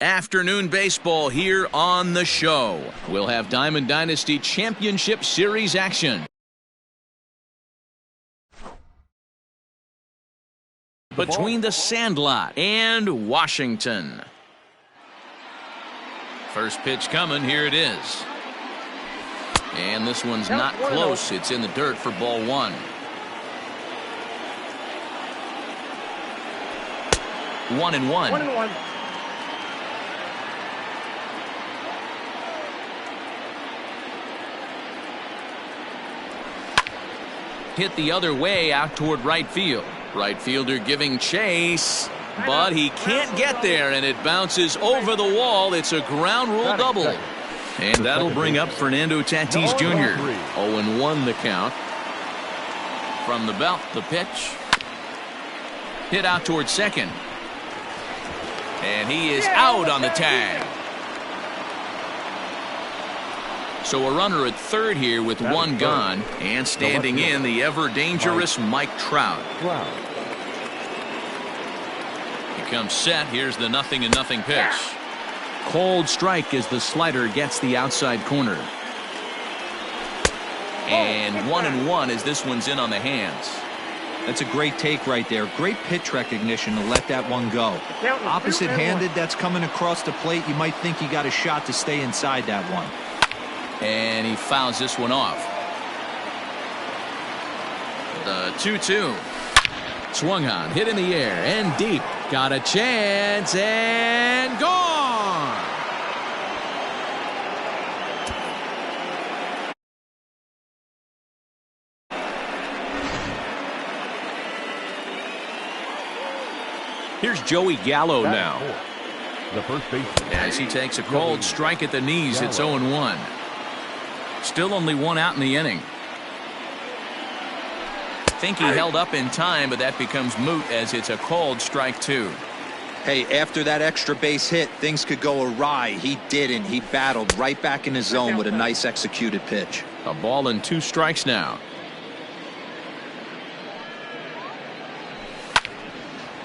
Afternoon baseball here on the show. We'll have Diamond Dynasty Championship Series action between the Sandlot and Washington. First pitch coming. Here it is. And this one's not close. It's in the dirt for ball one. 1-1. 1-1. Hit the other way out toward right field. Right fielder giving chase, but he can't get there, and it bounces over the wall. It's a ground rule double. And that'll bring up Fernando Tatis Jr. 0-1 the count. From the belt, the pitch. Hit out toward second. And he is out on the tag. So a runner at third here with one gone, and standing in the ever-dangerous Mike Trout. He comes set. Here's the 0-0 pitch. Cold strike as the slider gets the outside corner. And 1-1 as this one's in on the hands. That's a great take right there. Great pitch recognition to let that one go. Opposite-handed, that's coming across the plate. You might think you got a shot to stay inside that one. And he fouls this one off. The 2-2. Swung on, hit in the air, and deep. Got a chance, and gone! Here's Joey Gallo now. The first baseman. As he takes a cold strike at the knees, it's 0-1. Still only one out in the inning. Think he held up in time, but that becomes moot as it's a called strike two. Hey, after that extra base hit, things could go awry. He didn't. He battled right back in his zone with a nice executed pitch. A ball and 2 strikes now.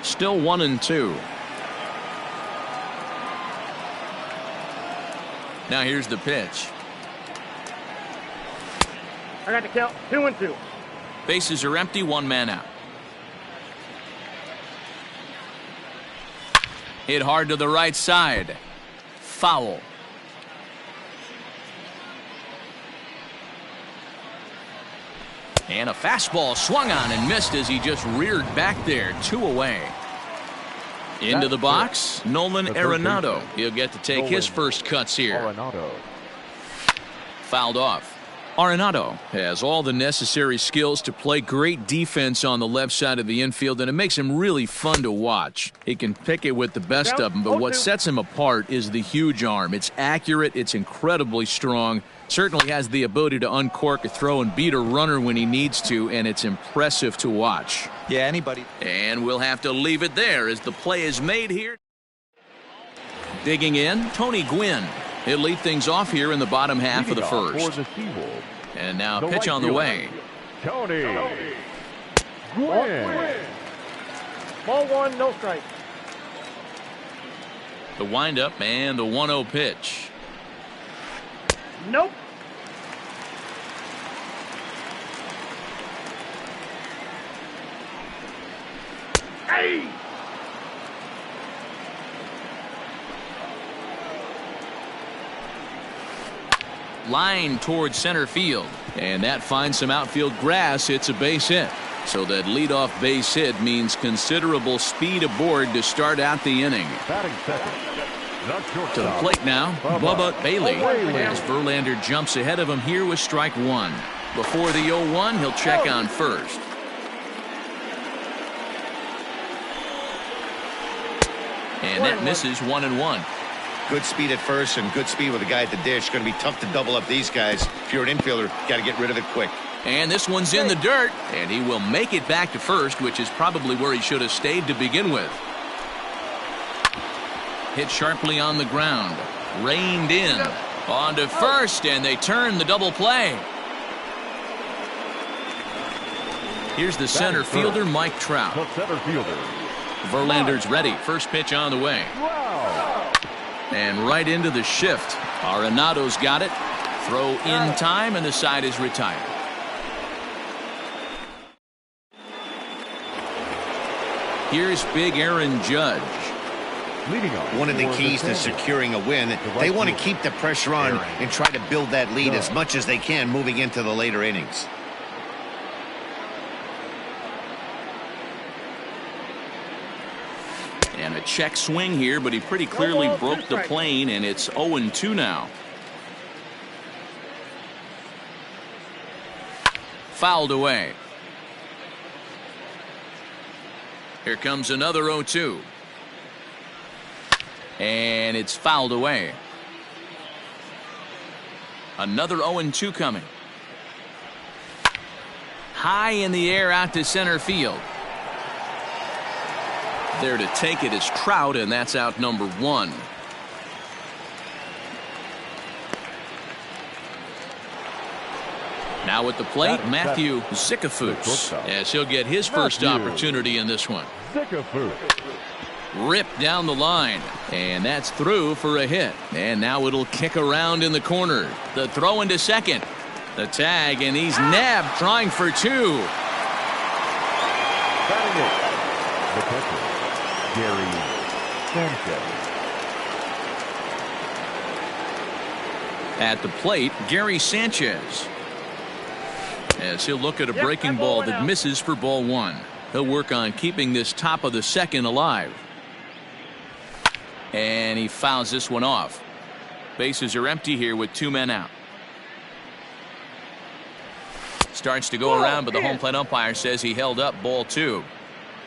Still 1-2. Now here's the pitch. I got the count. 2-2. Bases are empty, 1 man out. Hit hard to the right side. Foul. And a fastball swung on and missed as he just reared back there. 2 away. Into the box, Nolan Arenado. He'll get to take his first cuts here. Fouled off. Arenado has all the necessary skills to play great defense on the left side of the infield, and it makes him really fun to watch. He can pick it with the best of them, but what sets him apart is the huge arm. It's accurate, it's incredibly strong, certainly has the ability to uncork a throw and beat a runner when he needs to, and it's impressive to watch. Yeah, anybody. And we'll have to leave it there as the play is made here. Digging in, Tony Gwynn. He'll lead things off here in the bottom half of the first. And now pitch on the way. Tony Gwynn. Ball 1, no strike. The windup and the 1-0 pitch. Nope. Hey! Line towards center field, and that finds some outfield grass. It's a base hit. So that leadoff base hit means considerable speed aboard to start out the inning. Batting second. To the plate now, Bubba Bailey. As Verlander jumps ahead of him here with strike 1. Before the 0-1, he'll check on first. And that misses 1-1. Good speed at first and good speed with the guy at the dish. Going to be tough to double up these guys. If you're an infielder, got to get rid of it quick. And this one's in the dirt, and he will make it back to first, which is probably where he should have stayed to begin with. Hit sharply on the ground. Reined in. On to first, and they turn the double play. Here's the center fielder, Mike Trout. The center fielder. Verlander's ready. First pitch on the way. Wow. And right into the shift. Arenado's got it. Throw in time, and the side is retired. Here's big Aaron Judge. Leading off. One of the keys to securing a win, they want to keep the pressure on and try to build that lead as much as they can moving into the later innings. And a check swing here, but he pretty clearly broke the plane, and it's 0-2 now. Fouled away. Here comes another 0-2. And it's fouled away. Another 0-2 coming. High in the air out to center field. There to take it is Trout, and that's out number 1. Now at the plate, Matthew Zickafoose, as he'll get his first opportunity in this one. Ripped down the line, and that's through for a hit. And now it'll kick around in the corner. The throw into second. The tag, and he's nabbed, trying for 2. Batting it, the catcher, Gary Sanchez. At the plate, Gary Sanchez, as he'll look at a breaking ball that misses for ball 1. He'll work on keeping this top of the second alive. And he fouls this one off. Bases are empty here with 2 men out. Starts to go around, but the home plate umpire says he held up ball 2.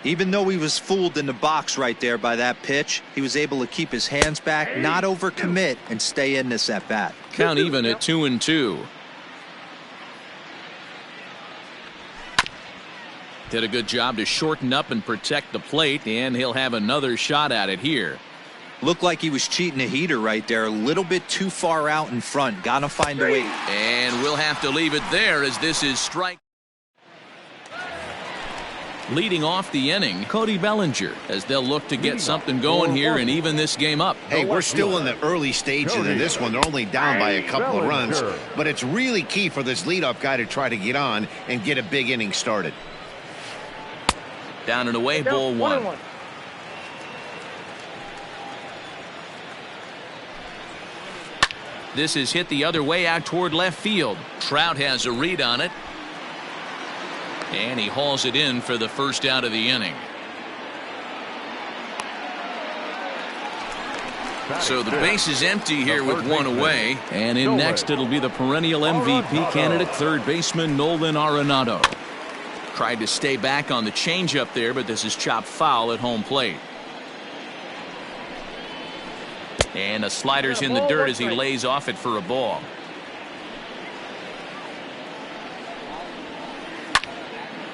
Even though he was fooled in the box right there by that pitch, he was able to keep his hands back, not overcommit, and stay in this at bat. Count even at 2-2. Did a good job to shorten up and protect the plate, and he'll have another shot at it here. Looked like he was cheating a heater right there, a little bit too far out in front. Gotta find a way. And we'll have to leave it there, as this is strike. Leading off the inning, Cody Bellinger, as they'll look to get something going here and even this game up. Hey, we're still in the early stages of this one. They're only down by a couple of runs, but it's really key for this leadoff guy to try to get on and get a big inning started. Down and away, ball 1. This is hit the other way out toward left field. Trout has a read on it. And he hauls it in for the first out of the inning. So the base is empty here with 1 away. And in next, it'll be the perennial MVP candidate, third baseman Nolan Arenado. Tried to stay back on the changeup there, but this is chopped foul at home plate. And the slider's in the dirt as he lays off it for a ball.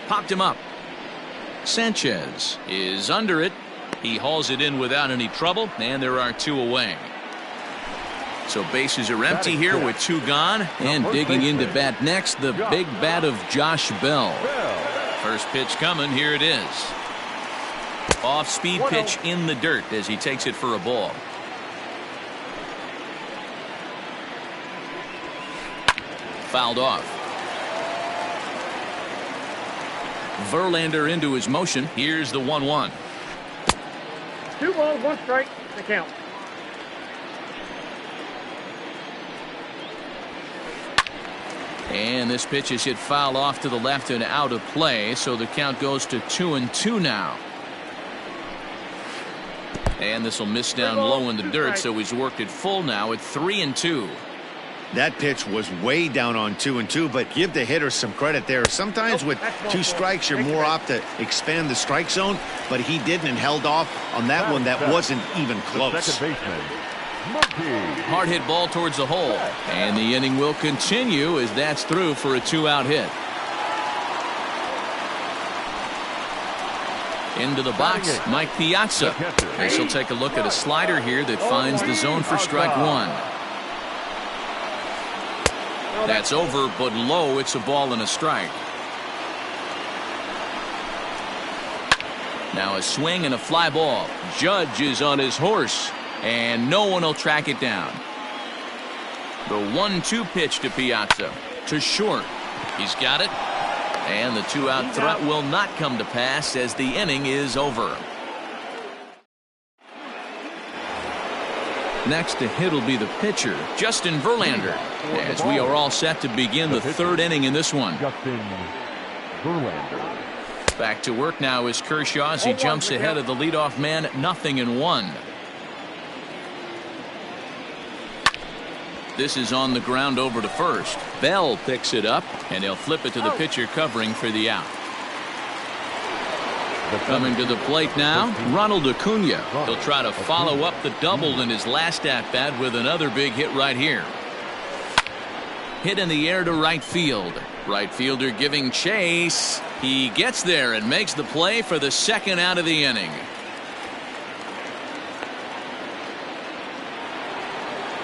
Popped him up. Sanchez is under it. He hauls it in without any trouble, and there are 2 away. So bases are empty here with 2 gone, and digging into bat next, the big bat of Josh Bell. First pitch coming. Here it is. Off-speed pitch in the dirt as he takes it for a ball. Fouled off. Verlander into his motion. Here's the 1-1. 2 balls, 1 strike, the count. And this pitch is hit foul off to the left and out of play, so the count goes to 2-2 now. And this will miss down low in the dirt, so he's worked it full now at 3-2. That pitch was way down on 2-2, but give the hitter some credit there. Sometimes with 2 strikes, you're more apt to expand the strike zone, but he didn't and held off on that one that wasn't even close. Second baseman, Hard hit ball towards the hole, and the inning will continue as that's through for a 2-out hit. Into the box, Mike Piazza. As he'll take a look at a slider here that finds the zone for strike 1. That's over, but low. It's a ball and a strike. Now a swing and a fly ball. Judge is on his horse. and no one will track it down. The 1-2 pitch to Piazza. To short. He's got it. And the 2-out threat will not come to pass as the inning is over. Next to hit will be the pitcher, Justin Verlander, as we are all set to begin the third inning in this one. Justin Verlander. Back to work now is Kershaw as he jumps ahead of the leadoff man, 0-1. This is on the ground over to first. Bell picks it up, and he'll flip it to the pitcher covering for the out. Coming to the plate now, Ronald Acuna. He'll try to follow up the double in his last at-bat with another big hit right here. Hit in the air to right field. Right fielder giving chase. He gets there and makes the play for the second out of the inning.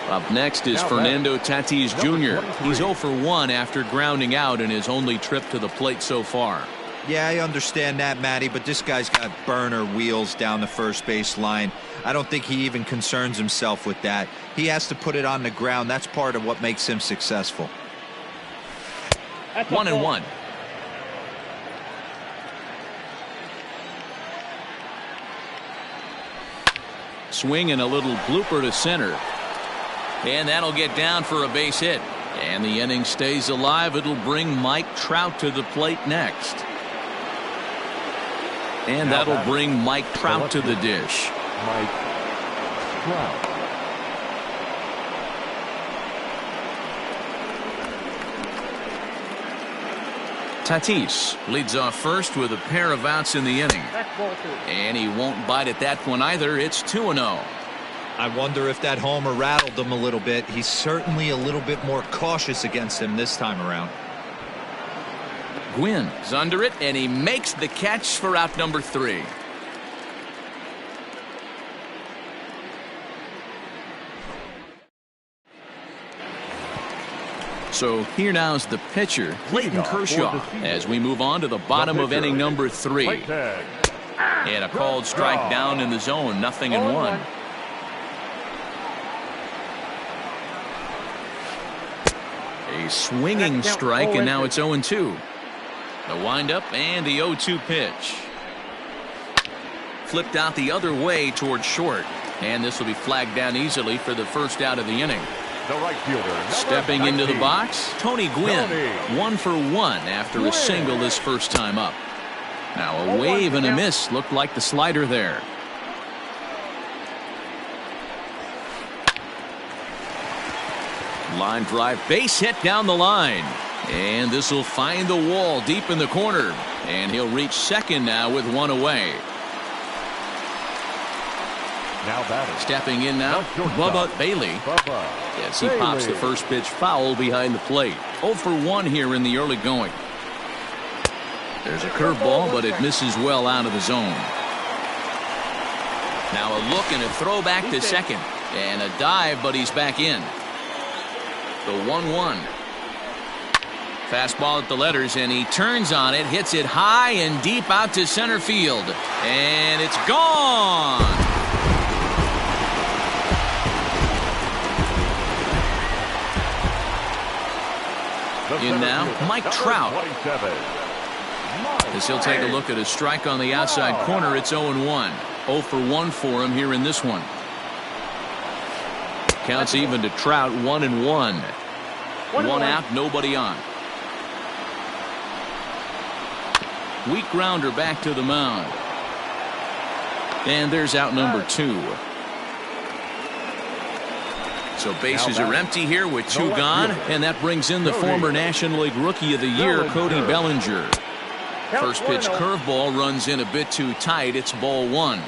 Up next is Fernando Tatis Jr. He's 0 for 1 after grounding out in his only trip to the plate so far. Yeah, I understand that, Matty, but this guy's got burner wheels down the first base line. I don't think he even concerns himself with that. He has to put it on the ground. That's part of what makes him successful. 1-1. Swing and a little blooper to center. And that'll get down for a base hit. And the inning stays alive. It'll bring Mike Trout to the plate next. And that'll bring Mike Trout to the dish. Mike Trout. Tatis leads off first with a pair of outs in the inning. And he won't bite at that one either. It's 2-0. I wonder if that homer rattled him a little bit. He's certainly a little bit more cautious against him this time around. Gwynn is under it, and he makes the catch for out number 3. So here now is the pitcher, Clayton Kershaw, as we move on to the bottom of inning number 3. And a called strike down in the zone, 0-1. A swinging strike, and now it's 0-2. The windup and the 0-2 pitch. Flipped out the other way toward short. And this will be flagged down easily for the first out of the inning. The right fielder. Stepping into the box, Tony Gwynn. 1 for 1 after a single his first time up. Now a wave and a miss looked like the slider there. Line drive, base hit down the line. And this will find the wall deep in the corner. And he'll reach second now with 1 away. Now batting. Stepping in now, Bubba Bailey. Yes, he pops the first pitch foul behind the plate. 0 for 1 here in the early going. There's a curveball, but it misses well out of the zone. Now a look and a throw back to second. And a dive, but he's back in. The 1-1. Fastball at the letters, and he turns on it, hits it high and deep out to center field. And it's gone. In now, Mike Trout. As he'll take a look at a strike on the outside corner, it's 0-1. 0 for 1 for him here in this one. Counts even to Trout, 1-1. 1 out, nobody on. Weak grounder back to the mound. And there's out number 2. So bases are empty here with 2 gone, and that brings in the former National League Rookie of the Year, Cody Bellinger. First pitch curveball runs in a bit too tight. It's ball 1.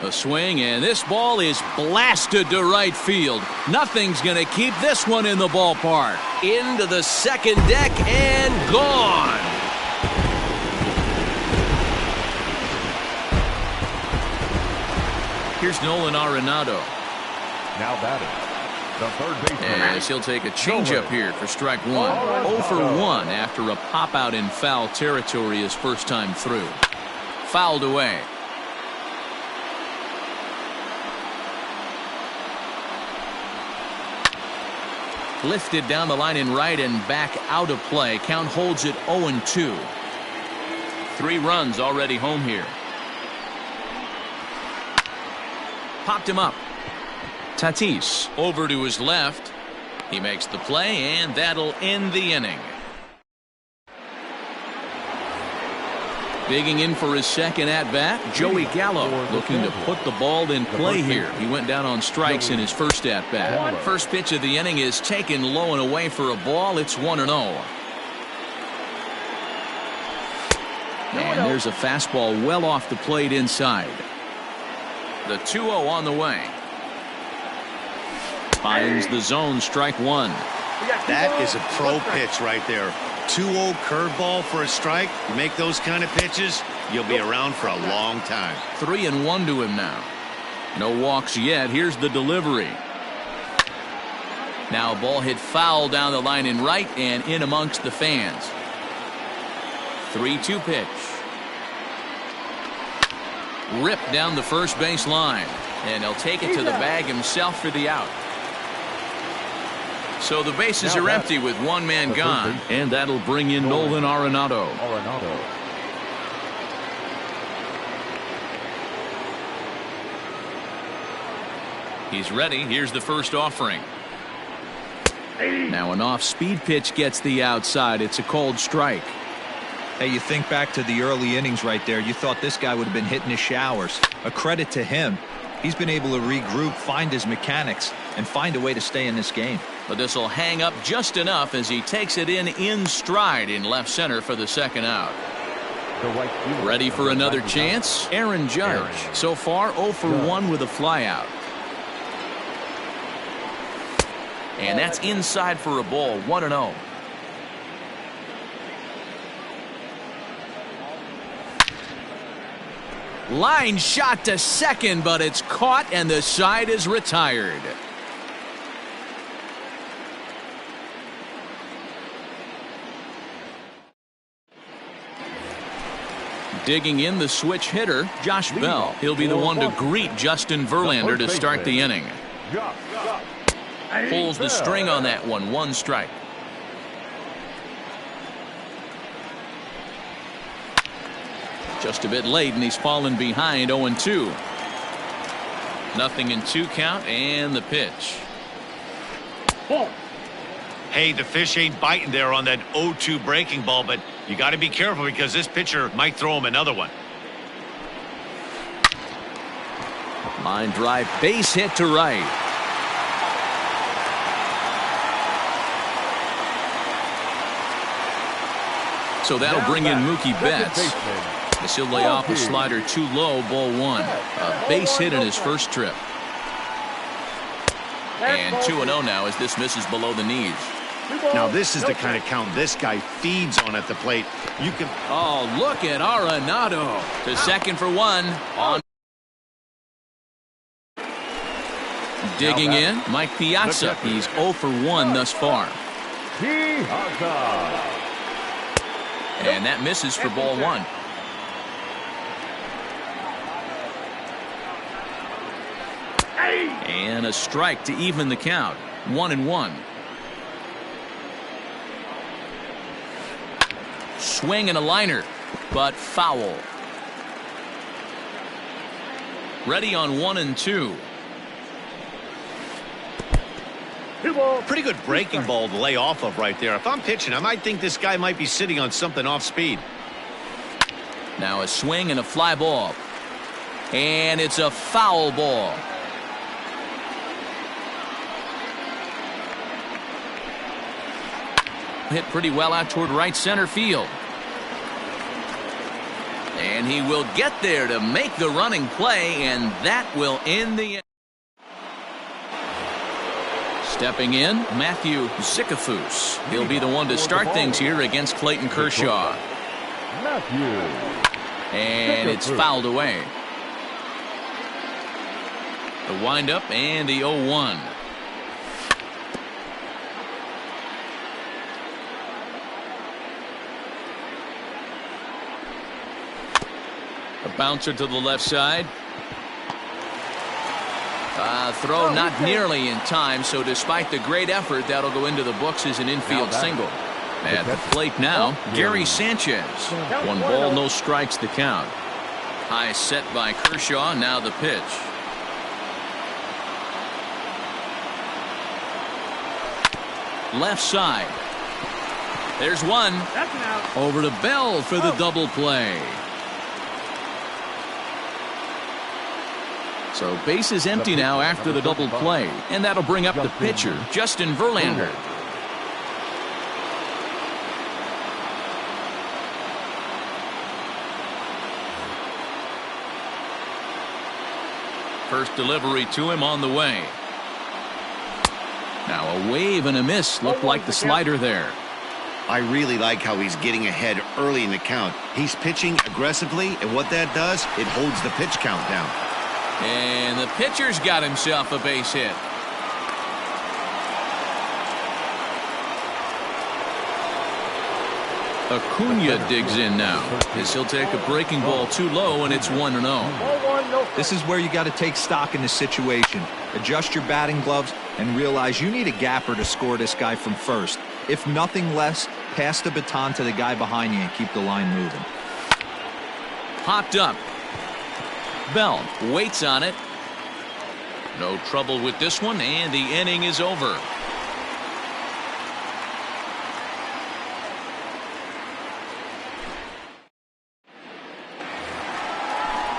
A swing, and this ball is blasted to right field. Nothing's going to keep this one in the ballpark. Into the second deck and gone. Here's Nolan Arenado. Now batting. The third baseman. As he'll take a changeup here for strike 1. 0 for 1 after a pop out in foul territory his first time through. Fouled away. Lifted down the line in right and back out of play. Count holds it 0-2. 3 runs already home here. Popped him up. Tatis over to his left. He makes the play, and that'll end the inning. Digging in for his second at-bat, Joey Gallo, looking to put the ball in play here. He went down on strikes in his first at-bat. First pitch of the inning is taken low and away for a ball. It's 1-0. And there's a fastball well off the plate inside. The 2-0 on the way. Finds the zone, strike 1. That is a pro pitch right there. 2-0 curveball for a strike. You make those kind of pitches, you'll be around for a long time. 3-1 to him now. No walks yet. Here's the delivery. Now a ball hit foul down the line in right and in amongst the fans. 3-2 pitch. Ripped down the first base line, and he'll take it to the bag himself for the out. So the bases are empty with one man gone, and that'll bring in Nolan Arenado. He's ready. Here's the first offering. Now an off-speed pitch gets the outside. It's a cold strike. Hey, you think back to the early innings right there. You thought this guy would have been hitting his showers. A credit to him. He's been able to regroup, find his mechanics, and find a way to stay in this game. But this will hang up just enough as he takes it in stride in left center for the second out. Ready for another chance? Aaron Judge. So far 0 for 1 with a flyout. And that's inside for a ball. 1-0. Line shot to second, but it's caught and the side is retired. Digging in the switch hitter, Josh Bell. He'll be the one to greet Justin Verlander to start the inning. Pulls the string on that one. 1 strike. Just a bit late, and he's fallen behind 0-2. Nothing in 2 count, and the pitch. Hey, the fish ain't biting there on that 0-2 breaking ball, but you got to be careful because this pitcher might throw him another one. Line drive, base hit to right. So that'll bring in Mookie Betts. As he'll lay off a slider too low, ball 1. A base hit in his first trip. And 2-0 now as this misses below the knees. Now this is the kind of count this guy feeds on at the plate. You can. Oh, look at Arenado to second for 1. On. Digging in, Mike Piazza. He's 0 for 1 thus far. And that misses for ball 1. And a strike to even the count. 1-1. Swing and a liner, but foul. Ready on 1-2. Pretty good breaking ball to lay off of right there. If I'm pitching, I might think this guy might be sitting on something off speed. Now a swing and a fly ball. And it's a foul ball. Hit pretty well out toward right center field. And he will get there to make the running play, and that will end the. Stepping in, Matthew Zicafus. He'll be the one to start things here against Clayton Kershaw. And it's fouled away. The windup and the 0-1. A bouncer to the left side. Throw not nearly in time, so despite the great effort, that'll go into the books as an infield single. At the plate now, Gary Sanchez. 1 ball, no strikes the count. High set by Kershaw. Now the pitch. Left side. There's one. That's an out. Over to Bell for the double play. So base is empty now after the double play, and that'll bring up the pitcher, Justin Verlander. First delivery to him on the way. Now a wave and a miss. Looked like the slider there. I really like how he's getting ahead early in the count. He's pitching aggressively, and what that does, it holds the pitch count down. And the pitcher's got himself a base hit. Acuna digs in now, as he'll take a breaking ball too low, and it's 1-0. This is where you got to take stock in the situation. Adjust your batting gloves and realize you need a gapper to score this guy from first. If nothing less, pass the baton to the guy behind you and keep the line moving. Popped up. Bell waits on it. No trouble with this one, and the inning is over.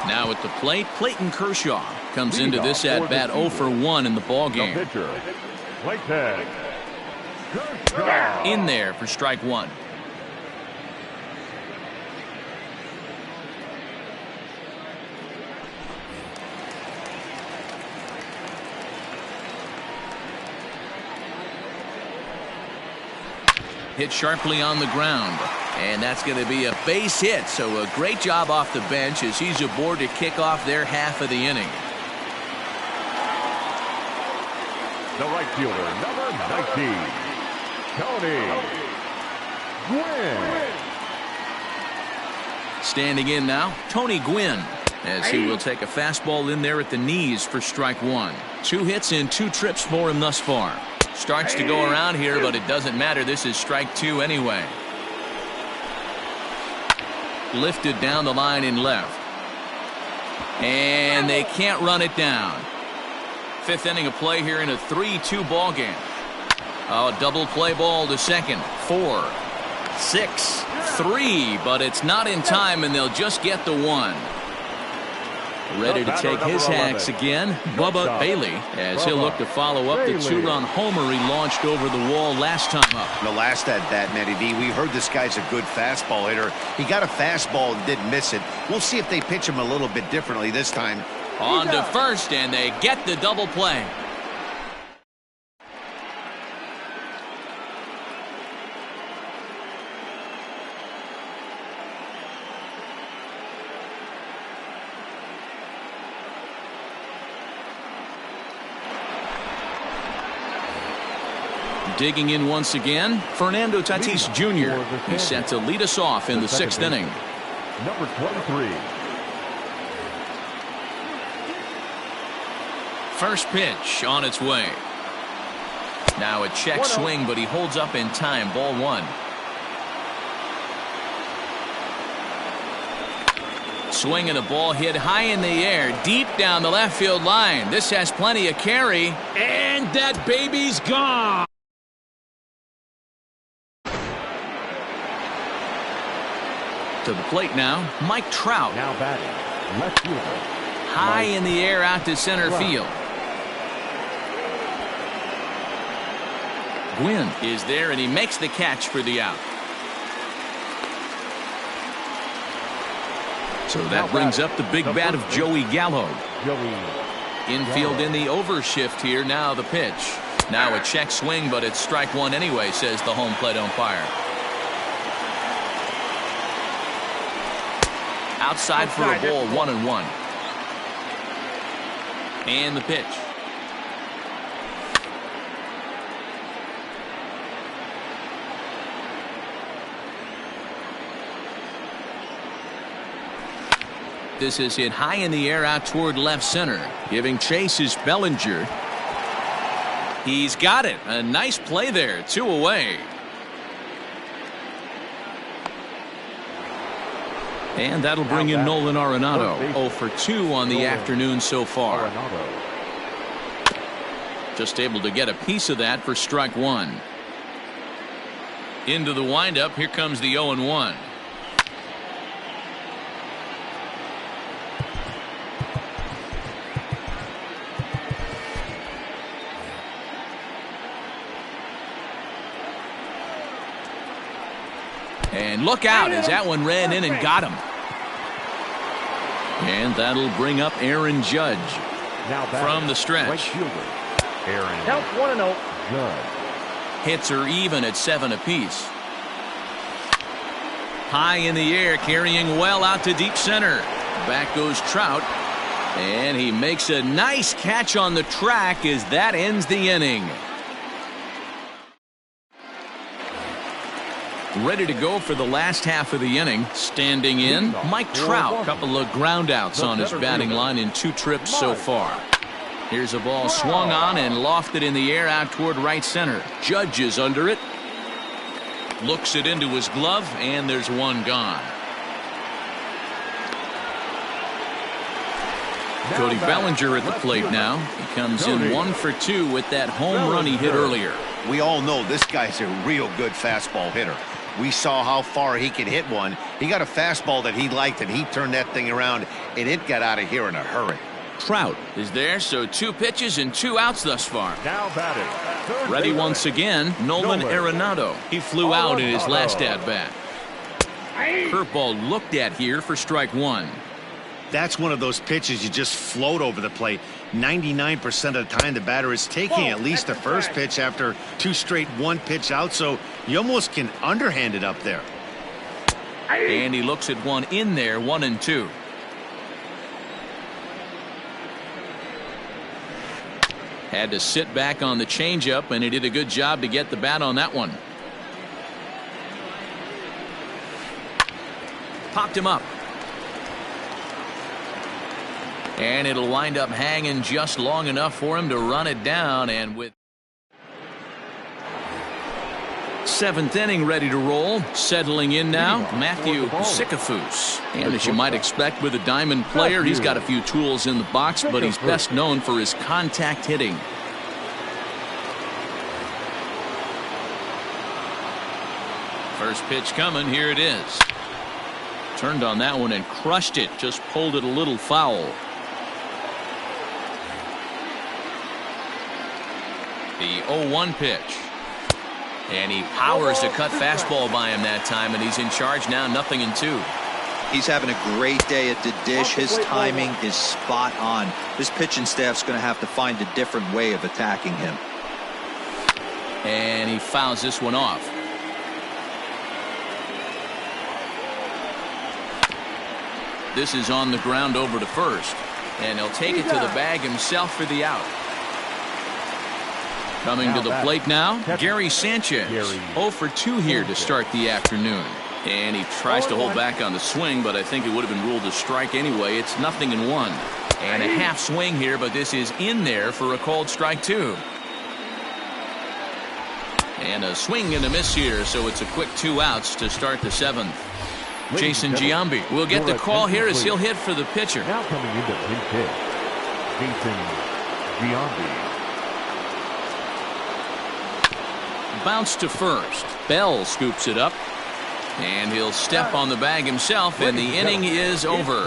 Now at the plate, Clayton Kershaw comes into this at bat 0 for 1 in the ball game. In there for strike 1. Hit sharply on the ground, and that's going to be a base hit. So a great job off the bench as he's aboard to kick off their half of the inning. The right fielder, number 19, Tony Gwynn. Standing in now, Tony Gwynn, as he will take a fastball in there at the knees for strike 1. 2 hits in 2 trips for him thus far. Starts to go around here, but it doesn't matter. This is strike 2 anyway. Lifted down the line in left. And they can't run it down. 5th inning of play here in a 3-2 ball game. Oh, double play ball to second. 4, 6, 3, but it's not in time, and they'll just get the 1. Ready to take his hacks again, Bubba Bailey, as he'll look to follow up the 2-run homer he launched over the wall last time up. The last at bat, Matty D, we heard this guy's a good fastball hitter. He got a fastball and didn't miss it. We'll see if they pitch him a little bit differently this time. On to first, and they get the double play. Digging in once again, Fernando Tatis Jr. He's set to lead us off in the 6th inning. Number 23. First pitch on its way. Now a check swing, but he holds up in time. Ball 1. Swing and a ball hit high in the air, deep down the left field line. This has plenty of carry, and that baby's gone. To the plate now, Mike Trout. Now batting, left fielder. High in the air out to center field. Gwynn is there, and he makes the catch for the out. So that brings up the big bat of Joey Gallo. Infield in the overshift here. Now the pitch. Now a check swing, but it's strike 1 anyway, says the home plate umpire. Outside for a ball, 1-1. And the pitch. This is hit high in the air out toward left center. Giving chase is Bellinger. He's got it. A nice play there. 2 away. And that'll bring in Nolan Arenado. 0 for 2 on the afternoon so far. Just able to get a piece of that for strike 1. Into the windup. Here comes the 0-1. And look out as that one ran in and got him. And that'll bring up Aaron Judge from the stretch. Counts 1-0. Hits are even at 7 apiece. High in the air, carrying well out to deep center. Back goes Trout. And he makes a nice catch on the track as that ends the inning. Ready to go for the last half of the inning. Standing in, Mike Trout. Couple of ground outs on his batting line in 2 trips so far. Here's a ball swung on and lofted in the air out toward right center. Judge is under it. Looks it into his glove, and there's one gone. Cody Bellinger at the plate now. He comes in 1 for 2 with that home run he hit earlier. We all know this guy's a real good fastball hitter. We saw how far he could hit one. He got a fastball that he liked, and he turned that thing around, and it got out of here in a hurry. Trout is there, so 2 pitches and 2 outs thus far. Now batting. Ready once again, Nolan Arenado. He flew out in his last at-bat. Curveball looked at here for strike 1. That's one of those pitches you just float over the plate. 99% of the time the batter is taking at least the first pitch after 2 straight 1-pitch outs, so you almost can underhand it up there. And he looks at one in there, 1-2. Had to sit back on the changeup, and he did a good job to get the bat on that one. Popped him up. And it'll wind up hanging just long enough for him to run it down. And with 7th inning ready to roll. Settling in now, Matthew Sikafus. And as you might expect with a diamond player, he's got a few tools in the box, but he's best known for his contact hitting. First pitch coming. Here it is. Turned on that one and crushed it. Just pulled it a little foul. The 0-1 pitch. And he powers the cut fastball by him that time, and he's in charge now, 0-2. He's having a great day at the dish. His timing is spot on. This pitching staff's going to have to find a different way of attacking him. And he fouls this one off. This is on the ground over to first. And he'll take it to the bag himself for the out. Coming to the plate now, Gary Sanchez. 0 for 2 here to start the afternoon. And he tries to hold back on the swing, but I think it would have been ruled a strike anyway. It's 0-1. And a half swing here, but this is in there for a called strike 2. And a swing and a miss here, so it's a quick 2 outs to start the 7th. Jason Giambi will get the call here as he'll hit for the pitcher. Now coming into hit, Jason Giambi. Bounce to first. Bell scoops it up. And he'll step on the bag himself, and the inning is over.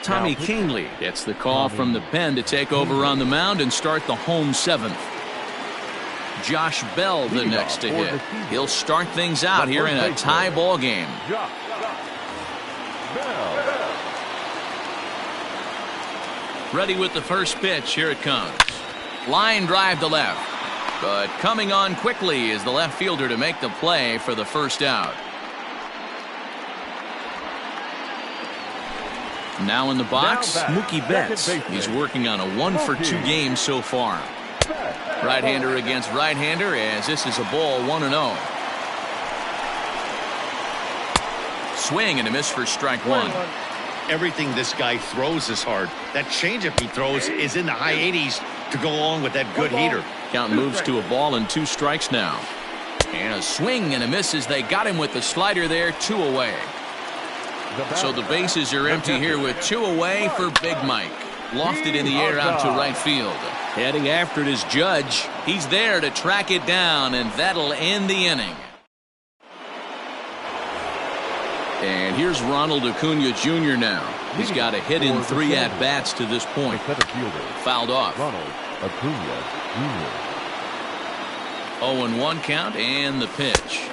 Tommy Kahnle gets the call from the pen to take over on the mound and start the home 7th. Josh Bell the next to hit. He'll start things out here in a tie ball game. Ready with the first pitch. Here it comes. Line drive to left. But coming on quickly is the left fielder to make the play for the first out. Now in the box, Mookie Betts. He's working on a 1-for-2 game so far. Right-hander against right-hander, as this is a ball 1-0. Swing and a miss for strike one. Everything this guy throws is hard. That changeup he throws is in the high 80s to go along with that good heater. Count moves to a ball and 2 strikes now. And a swing and a miss as they got him with the slider there, 2 away. So the bases are empty here with 2 away for Big Mike. Lofted in the air out to right field. Heading after it is Judge. He's there to track it down, and that'll end the inning. And here's Ronald Acuna Jr. now. He's got a hit in 3 at-bats to this point. Fouled off. Ronald Acuna Jr. 0-1 count and the pitch.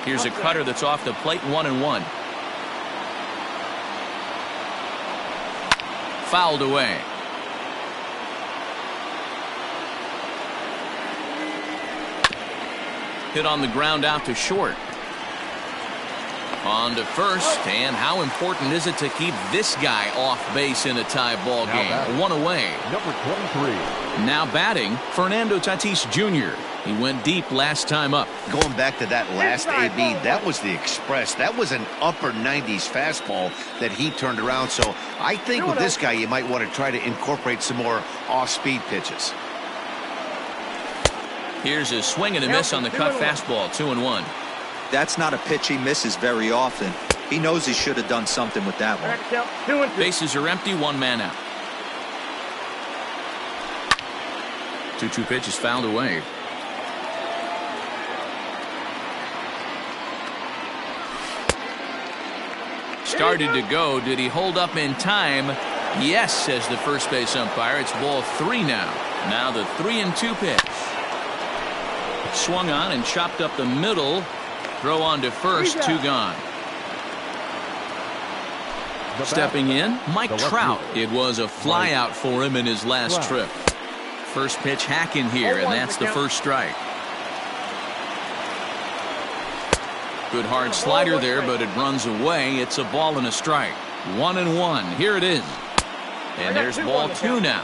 Here's a cutter that's off the plate, 1-1. Fouled away. Hit on the ground out to short. On to first, and how important is it to keep this guy off base in a tie ball game? 1 away. Number 23. Now batting, Fernando Tatis Jr. He went deep last time up. Going back to that last AB, that was the express. That was an upper 90s fastball that he turned around. So I think with this guy, you might want to try to incorporate some more off-speed pitches. Here's a swing and a miss on the cut fastball, 2-1. That's not a pitch he misses very often. He knows he should have done something with that one. 2-2. Bases are empty, 1 man out. 2-2 pitch is fouled away. Started to go. Did he hold up in time? Yes, says the first base umpire. It's ball 3 now. Now the 3-2 pitch. Swung on and chopped up the middle. Throw on to first, 2 gone. Stepping in, Mike Trout. It was a fly out for him in his last trip. First pitch hack in here, and that's the first strike. Good hard slider there, but it runs away. It's a ball and a strike. 1-1. Here it is. And there's ball 2 now.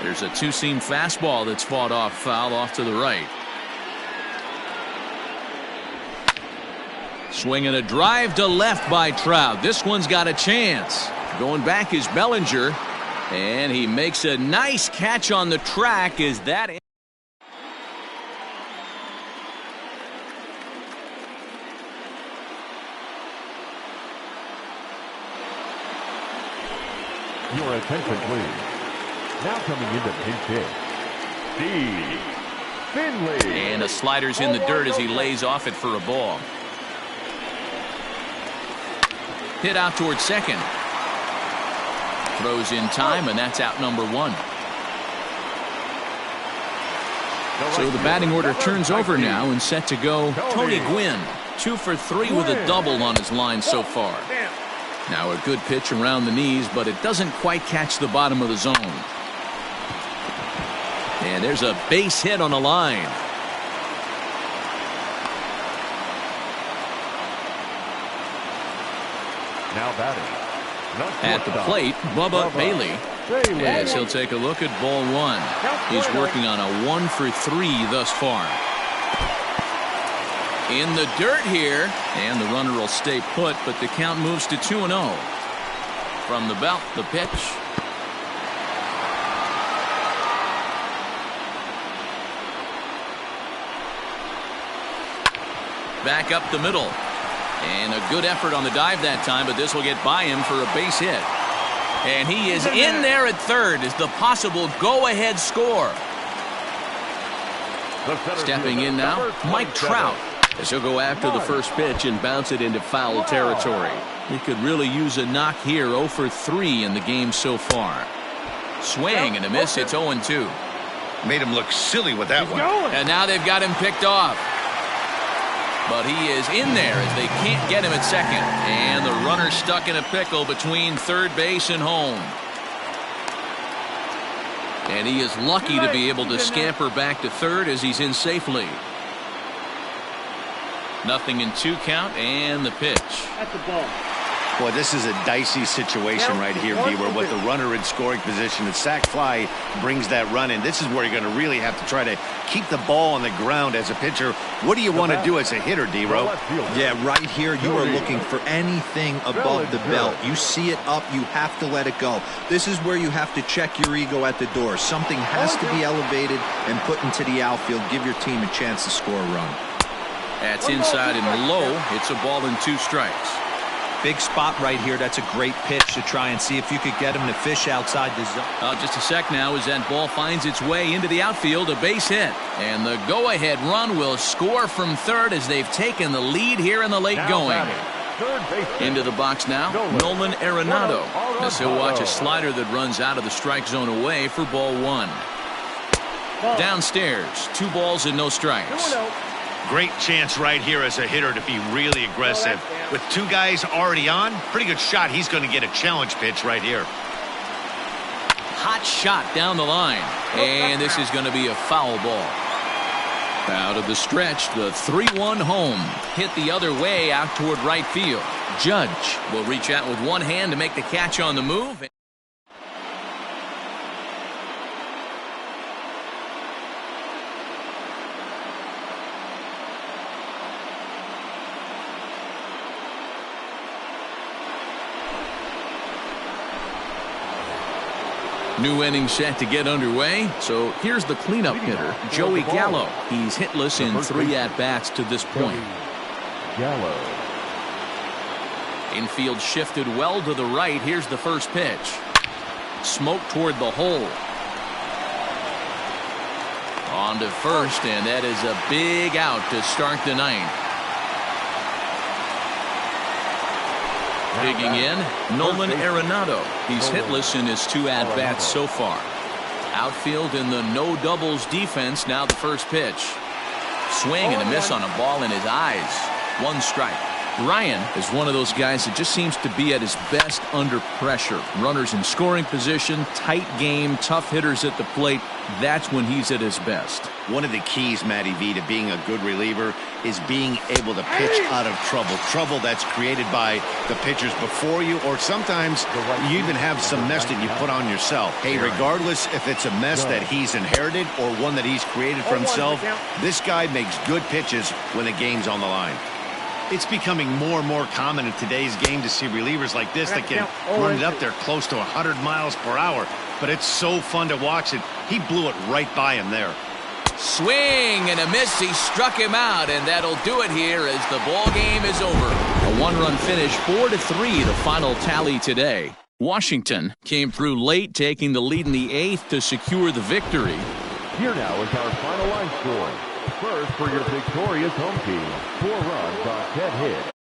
There's a 2-seam fastball that's fought off foul off to the right. Swing and a drive to left by Trout. This one's got a chance. Going back is Bellinger. And he makes a nice catch on the track. Is that it? Your attention, please. Now coming into pinch hit, Steve Finley. And a slider's in the dirt as he lays off it for a ball. Hit out towards second. Throws in time, and that's out number 1. So the batting order turns over now, and set to go Tony Gwynn. 2 for 3 with a double on his line so far. Now a good pitch around the knees, but it doesn't quite catch the bottom of the zone. And there's a base hit on the line. Now batting. At the plate, Bubba Bailey. As he'll take a look at ball 1. He's working on a 1 for 3 thus far. In the dirt here, and the runner will stay put, but the count moves to 2-0. From the belt, the pitch. Back up the middle. And a good effort on the dive that time, but this will get by him for a base hit. And he is in there at third as the possible go-ahead score. Stepping in now, Mike Trout, as he'll go after the first pitch and bounce it into foul territory. He could really use a knock here. 0 for 3 in the game so far. Swing and a miss. It's 0-2. Made him look silly with that one. And now they've got him picked off. But he is in there as they can't get him at second. And the runner stuck in a pickle between third base and home. And he is lucky to be able to scamper back to third as he's in safely. 0-2 count and the pitch. That's a ball. Boy, this is a dicey situation right here, D, where with the runner in scoring position, the sac fly brings that run in. This is where you're going to really have to try to keep the ball on the ground as a pitcher. What do you want to do as a hitter, D-Ro? Yeah, right here you are looking for anything above the belt. You see it up, you have to let it go. This is where you have to check your ego at the door. Something has to be elevated and put into the outfield. Give your team a chance to score a run. That's inside and low. It's a ball and 2 strikes. Big spot right here. That's a great pitch to try and see if you could get him to fish outside the zone. Just a sec now as that ball finds its way into the outfield, a base hit. And the go-ahead run will score from third as they've taken the lead here in the late going. Into the box now, Nolan Arenado, as he'll watch a slider that runs out of the strike zone away for ball 1. Downstairs, 2 balls and no strikes. Great chance right here as a hitter to be really aggressive. With 2 guys already on, pretty good shot. He's going to get a challenge pitch right here. Hot shot down the line. And this is going to be a foul ball. Out of the stretch, the 3-1 home. Hit the other way out toward right field. Judge will reach out with one hand to make the catch on the move. New inning set to get underway. So here's the cleanup hitter, Joey Gallo. He's hitless in 3 at-bats to this point. Gallo. Infield shifted well to the right. Here's the first pitch. Smoke toward the hole. On to first, and that is a big out to start the 9th. Digging in, Nolan Arenado. He's hitless in his 2 at-bats so far. Outfield in the no doubles defense. Now the first pitch. Swing and a miss on a ball in his eyes. 1 strike. Ryan is one of those guys that just seems to be at his best under pressure. Runners in scoring position, tight game, tough hitters at the plate. That's when he's at his best. One of the keys, Matty V, to being a good reliever is being able to pitch out of trouble. Trouble that's created by the pitchers before you, or sometimes you even have some mess that you put on yourself. Hey, regardless if it's a mess that he's inherited or one that he's created for himself, this guy makes good pitches when the game's on the line. It's becoming more and more common in today's game to see relievers like this that can run it up there close to 100 miles per hour. But it's so fun to watch it. He blew it right by him there. Swing and a miss. He struck him out, and that'll do it here as the ball game is over. A 1-run finish, 4-3, the final tally today. Washington came through late, taking the lead in the 8th to secure the victory. Here now is our final line score. First for your victorious home team, 4 runs on 10 hits.